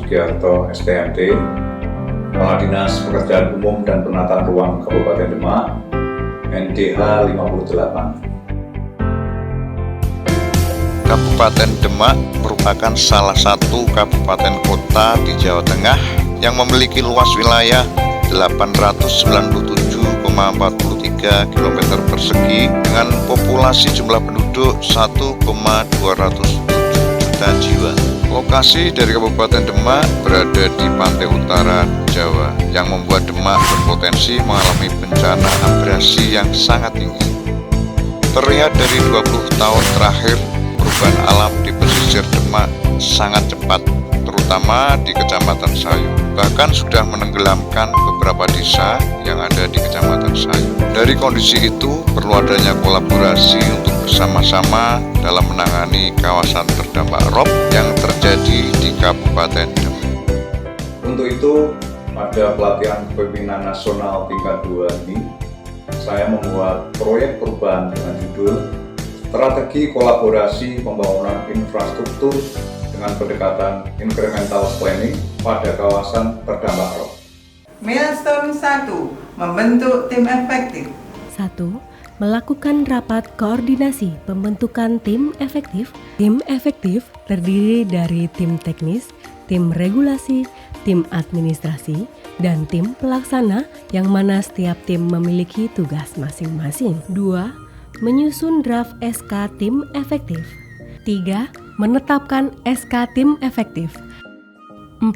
Sugiarto STMT, Kepala Dinas Pekerjaan Umum dan Penataan Ruang Kabupaten Demak, NDH 58. Kabupaten Demak merupakan salah satu kabupaten kota di Jawa Tengah yang memiliki luas wilayah 897,43 km persegi dengan populasi jumlah penduduk 1,207 juta jiwa. Lokasi dari Kabupaten Demak berada di pantai utara Jawa yang membuat Demak berpotensi mengalami bencana abrasi yang sangat tinggi. Terlihat dari 20 tahun terakhir, perubahan alam di pesisir Demak sangat cepat, terutama di Kecamatan Sayu. Bahkan sudah menenggelamkan beberapa desa yang ada di Kecamatan Sayu. Dari kondisi itu, perlu adanya kolaborasi untuk bersama-sama dalam menangani kawasan terdampak rob yang terjadi di Kabupaten Demak. Untuk itu, pada pelatihan pimpinan nasional tingkat 2 ini, saya membuat proyek perubahan dengan judul Strategi Kolaborasi Pembangunan Infrastruktur dengan pendekatan incremental planning pada kawasan terdampak rob. Milestone 1. Membentuk tim efektif. 1. Melakukan rapat koordinasi pembentukan tim efektif. Tim efektif terdiri dari tim teknis, tim regulasi, tim administrasi, dan tim pelaksana yang mana setiap tim memiliki tugas masing-masing. 2. Menyusun draft SK tim efektif. 3. Menetapkan SK tim efektif. 4.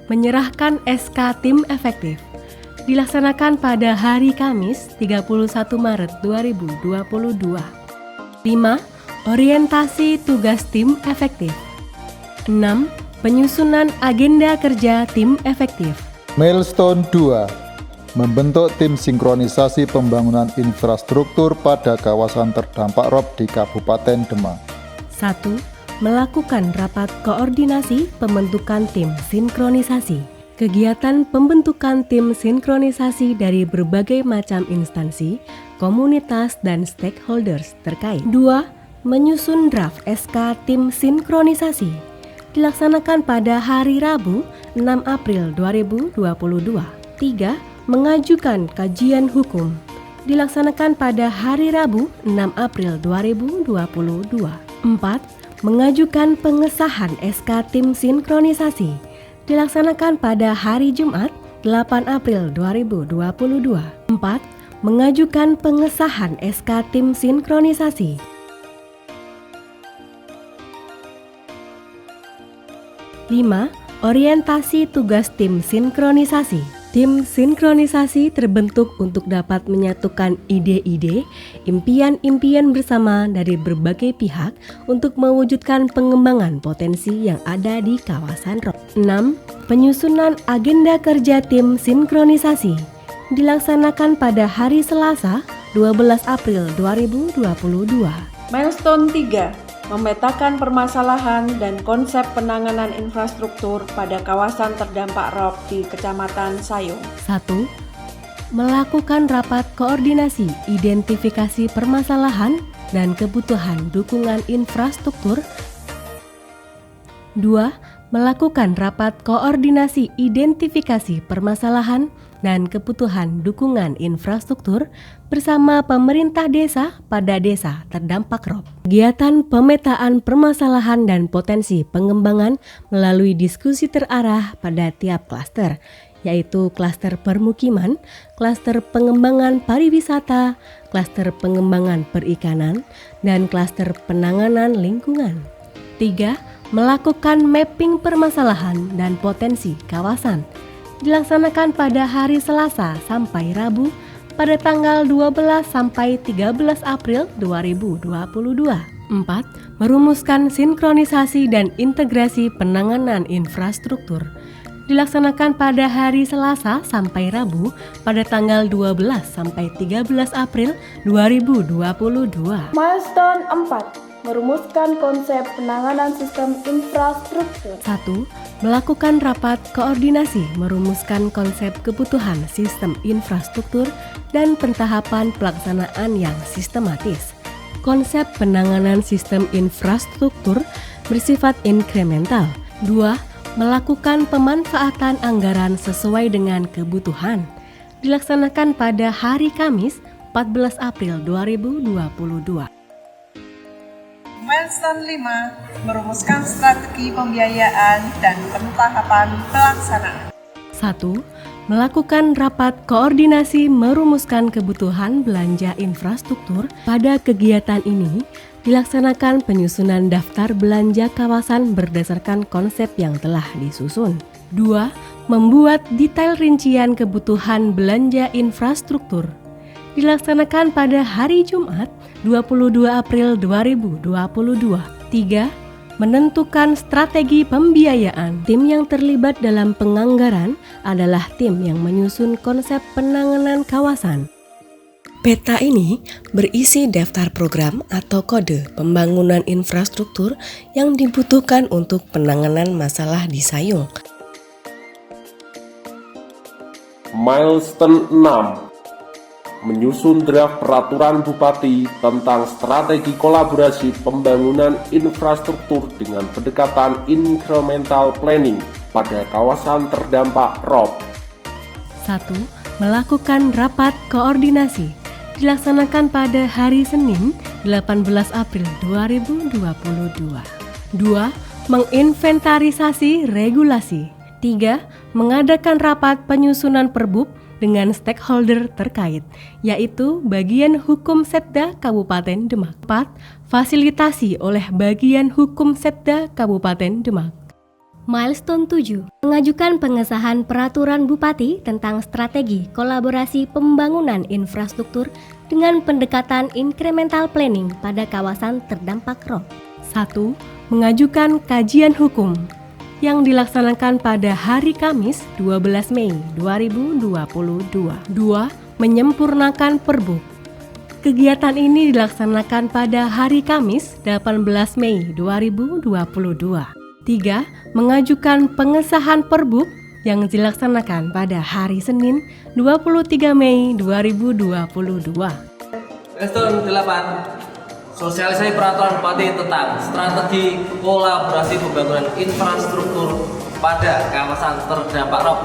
Menyerahkan SK tim efektif. Dilaksanakan pada hari Kamis 31 Maret 2022. 5. Orientasi tugas tim efektif. 6. Penyusunan agenda kerja tim efektif. Milestone 2. Membentuk tim sinkronisasi pembangunan infrastruktur pada kawasan terdampak rob di Kabupaten Demak. 1. Melakukan rapat koordinasi pembentukan tim sinkronisasi. Kegiatan pembentukan tim sinkronisasi dari berbagai macam instansi, komunitas, dan stakeholders terkait. 2. Menyusun draft SK tim sinkronisasi. Dilaksanakan pada hari Rabu 6 April 2022. 3. Mengajukan kajian hukum. Dilaksanakan pada hari Rabu 6 April 2022. 4. Mengajukan pengesahan SK tim sinkronisasi. Dilaksanakan pada hari Jumat 8 April 2022. 4. Mengajukan pengesahan SK tim sinkronisasi. 5. Orientasi tugas tim sinkronisasi. Tim sinkronisasi terbentuk untuk dapat menyatukan ide-ide, impian-impian bersama dari berbagai pihak untuk mewujudkan pengembangan potensi yang ada di kawasan rob. 6. Penyusunan agenda kerja tim sinkronisasi. Dilaksanakan pada hari Selasa 12 April 2022. Milestone 3. Memetakan permasalahan dan konsep penanganan infrastruktur pada kawasan terdampak rob di Kecamatan Sayung. 1. Melakukan rapat koordinasi identifikasi permasalahan dan kebutuhan dukungan infrastruktur. 2. Melakukan rapat koordinasi identifikasi permasalahan dan kebutuhan dukungan infrastruktur bersama pemerintah desa pada desa terdampak rob. Kegiatan pemetaan permasalahan dan potensi pengembangan melalui diskusi terarah pada tiap klaster, yaitu klaster permukiman, klaster pengembangan pariwisata, klaster pengembangan perikanan, dan klaster penanganan lingkungan. 3. Melakukan mapping permasalahan dan potensi kawasan. Dilaksanakan pada hari Selasa sampai Rabu pada tanggal 12 sampai 13 April 2022. 4. Merumuskan sinkronisasi dan integrasi penanganan infrastruktur. Dilaksanakan pada hari Selasa sampai Rabu pada tanggal 12 sampai 13 April 2022. Milestone 4. Merumuskan konsep penanganan sistem infrastruktur. 1. Melakukan rapat koordinasi merumuskan konsep kebutuhan sistem infrastruktur dan pentahapan pelaksanaan yang sistematis. Konsep penanganan sistem infrastruktur bersifat inkremental. 2. melakukan pemanfaatan anggaran sesuai dengan kebutuhan, dilaksanakan pada hari Kamis 14 April 2022. Milestone 5, merumuskan strategi pembiayaan dan pentahapan pelaksanaan. 1. Melakukan rapat koordinasi merumuskan kebutuhan belanja infrastruktur. Pada kegiatan ini, dilaksanakan penyusunan daftar belanja kawasan berdasarkan konsep yang telah disusun. 2. Membuat detail rincian kebutuhan belanja infrastruktur. Dilaksanakan pada hari Jumat 22 April 2022. 3. Menentukan strategi pembiayaan. Tim yang terlibat dalam penganggaran adalah tim yang menyusun konsep penanganan kawasan. Peta ini berisi daftar program atau kode pembangunan infrastruktur yang dibutuhkan untuk penanganan masalah di Sayung. Milestone 6, menyusun draft peraturan Bupati tentang strategi kolaborasi pembangunan infrastruktur dengan pendekatan incremental planning pada kawasan terdampak ROP. 1. Melakukan rapat koordinasi. Dilaksanakan pada hari Senin 18 April 2022. 2. Menginventarisasi regulasi. 3. Mengadakan rapat penyusunan perbub dengan stakeholder terkait, yaitu Bagian Hukum Setda Kabupaten Demak. 4. Fasilitasi oleh Bagian Hukum Setda Kabupaten Demak. Milestone 7. Mengajukan pengesahan peraturan Bupati tentang strategi kolaborasi pembangunan infrastruktur dengan pendekatan incremental planning pada kawasan terdampak ROP. 1. Mengajukan kajian hukum yang dilaksanakan pada hari Kamis 12 Mei 2022. 2. Menyempurnakan perbub. Kegiatan ini dilaksanakan pada hari Kamis 18 Mei 2022. 3. Mengajukan pengesahan perbub yang dilaksanakan pada hari Senin 23 Mei 2022. Milestone 8. Sosialisasi peraturan Bupati tentang strategi kolaborasi pembangunan infrastruktur pada kawasan terdampak ROP.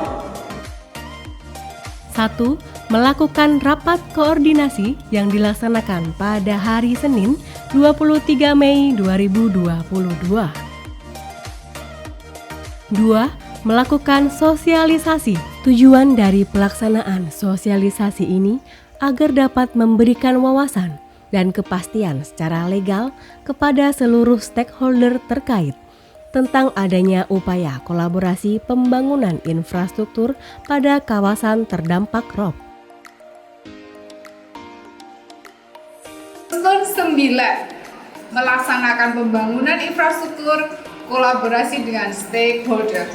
1. Melakukan rapat koordinasi yang dilaksanakan pada hari Senin 23 Mei 2022. 2. Melakukan sosialisasi. Tujuan dari pelaksanaan sosialisasi ini agar dapat memberikan wawasan dan kepastian secara legal kepada seluruh stakeholder terkait tentang adanya upaya kolaborasi pembangunan infrastruktur pada kawasan terdampak ROP. Milestone 9, melaksanakan pembangunan infrastruktur kolaborasi dengan stakeholder.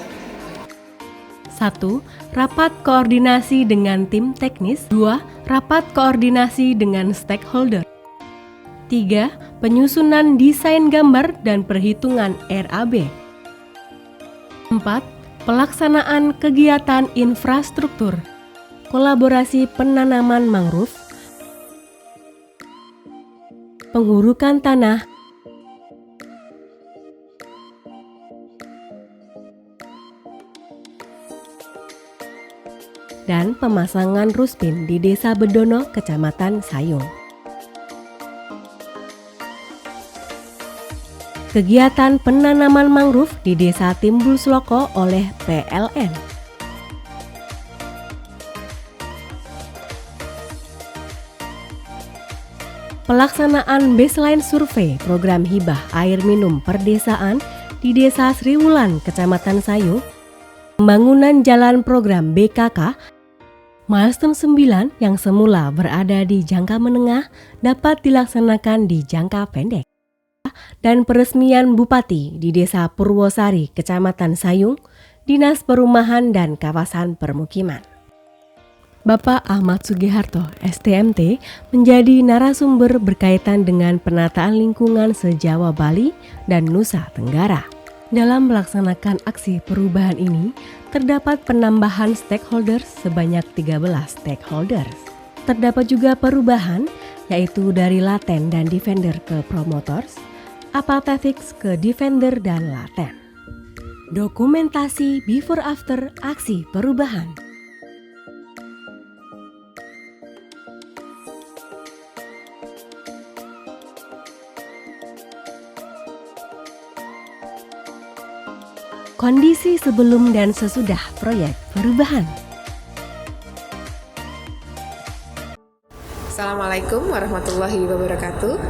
1. Rapat koordinasi dengan tim teknis. 2. Rapat koordinasi dengan stakeholder. 3. Penyusunan desain gambar dan perhitungan RAB. 4. Pelaksanaan kegiatan infrastruktur, kolaborasi penanaman mangrove, pengurukan tanah, dan pemasangan ruspin di Desa Bedono, Kecamatan Sayung. Kegiatan penanaman mangrove di Desa Timbul Sloko oleh PLN. Pelaksanaan baseline survei program hibah air minum perdesaan di Desa Sriwulan, Kecamatan Sayung. Pembangunan jalan program BKK. Milestone 9 yang semula berada di jangka menengah dapat dilaksanakan di jangka pendek. Dan peresmian Bupati di Desa Purwosari, Kecamatan Sayung, Dinas Perumahan dan Kawasan Permukiman. Bapak Ahmad Sugiharto, STMT, menjadi narasumber berkaitan dengan penataan lingkungan se-Jawa Bali dan Nusa Tenggara. Dalam melaksanakan aksi perubahan ini, terdapat penambahan stakeholders sebanyak 13 stakeholders. Terdapat juga perubahan, yaitu dari laten dan defender ke promoters, apathetics ke defender dan laten. Dokumentasi before after aksi perubahan. Kondisi sebelum dan sesudah proyek perubahan. Assalamualaikum warahmatullahi wabarakatuh.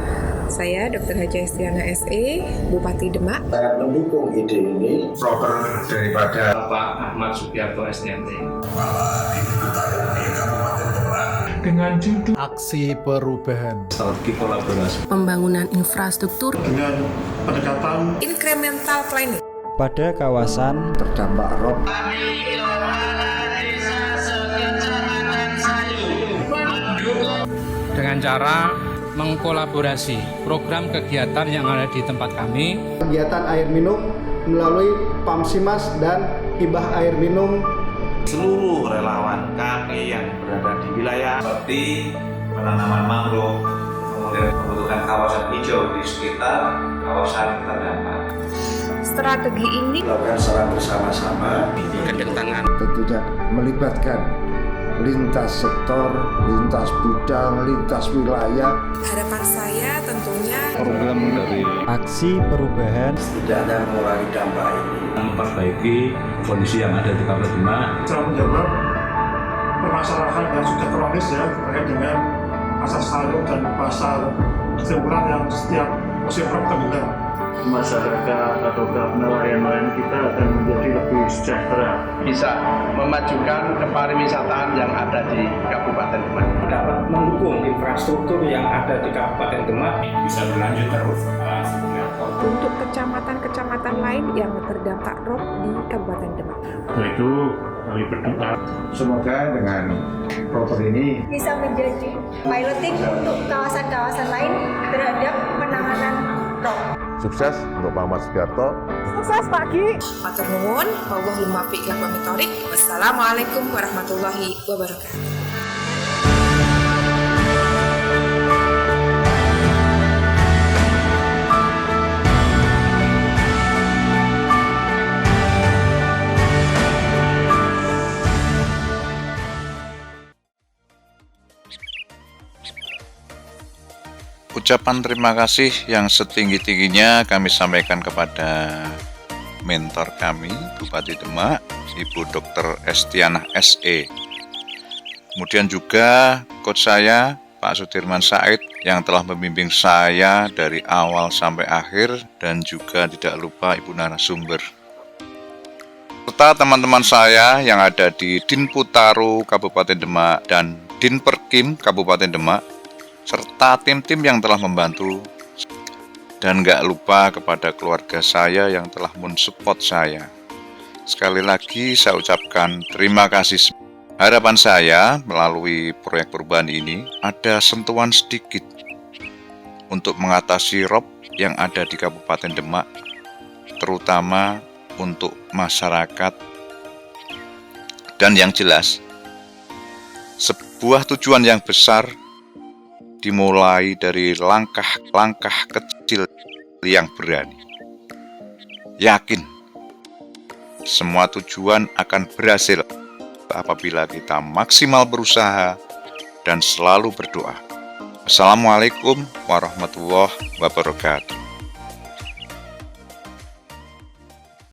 Saya Dr. Haja Estiana SE, Bupati Demak. Sangat mendukung ide ini. Proker daripada Pak Ahmad Sugiarto SNT. Dengan judul Aksi Perubahan, Strategi Kolaborasi Pembangunan Infrastruktur dengan pendekatan Incremental Planning pada kawasan terdampak ROP. Dengan cara mengkolaborasi program kegiatan yang ada di tempat kami. Kegiatan air minum melalui PAMSIMAS dan hibah air minum. Seluruh relawan kami yang berada di wilayah seperti penanaman mangrove, kemudian pembentukan kawasan hijau di sekitar kawasan terdampak. Strategi ini Lakukan secara bersama-sama. Tentunya melibatkan lintas sektor, lintas bidang, lintas wilayah. harapan saya tentunya program dari Aksi Perubahan Setidaknya mengurangi dampak ini. memperbaiki kondisi yang ada di Kabupaten Demak. bisa menjawab permasalahan yang sudah kronis ya terkait dengan pasar sayur dan pasar kesimpulan yang setiap musim rok tergelar. Masyarakat atau nelayan-nelayan kita akan menjadi lebih sejahtera. Bisa memajukan kepariwisataan yang ada di Kabupaten Demak. Dapat mendukung infrastruktur yang ada di Kabupaten Demak bisa berlanjut terus. untuk kecamatan-kecamatan lain yang terdampak ROP di Kabupaten Demak. Itu kami berdoa. Semoga dengan proker ini bisa menjadi piloting untuk kawasan-kawasan lain terhadap penanganan ROP. Sukses untuk Pak Ahmad Sugiarto. Sukses pagi. Matur nuwun, wallahul muwaffiq ila aqwamit thoriq. Wassalamualaikum warahmatullahi wabarakatuh. Ucapan terima kasih yang setinggi-tingginya kami sampaikan kepada mentor kami, Bupati Demak, Ibu Dr. Estiana SE. Kemudian juga coach saya, Pak Sudirman Said, yang telah membimbing saya dari awal sampai akhir, dan juga tidak lupa Ibu narasumber. Serta teman-teman saya yang ada di Dinputaru Kabupaten Demak dan Dinperkim Kabupaten Demak, serta tim-tim yang telah membantu, dan gak lupa kepada keluarga saya yang telah mensupport saya. Sekali lagi saya ucapkan terima kasih. Harapan saya melalui proyek perubahan ini ada sentuhan sedikit untuk mengatasi ROP yang ada di Kabupaten Demak, terutama untuk masyarakat, dan yang jelas sebuah tujuan yang besar dimulai dari langkah-langkah kecil yang berani. Yakin, semua tujuan akan berhasil apabila kita maksimal berusaha dan selalu berdoa. Assalamualaikum warahmatullahi wabarakatuh.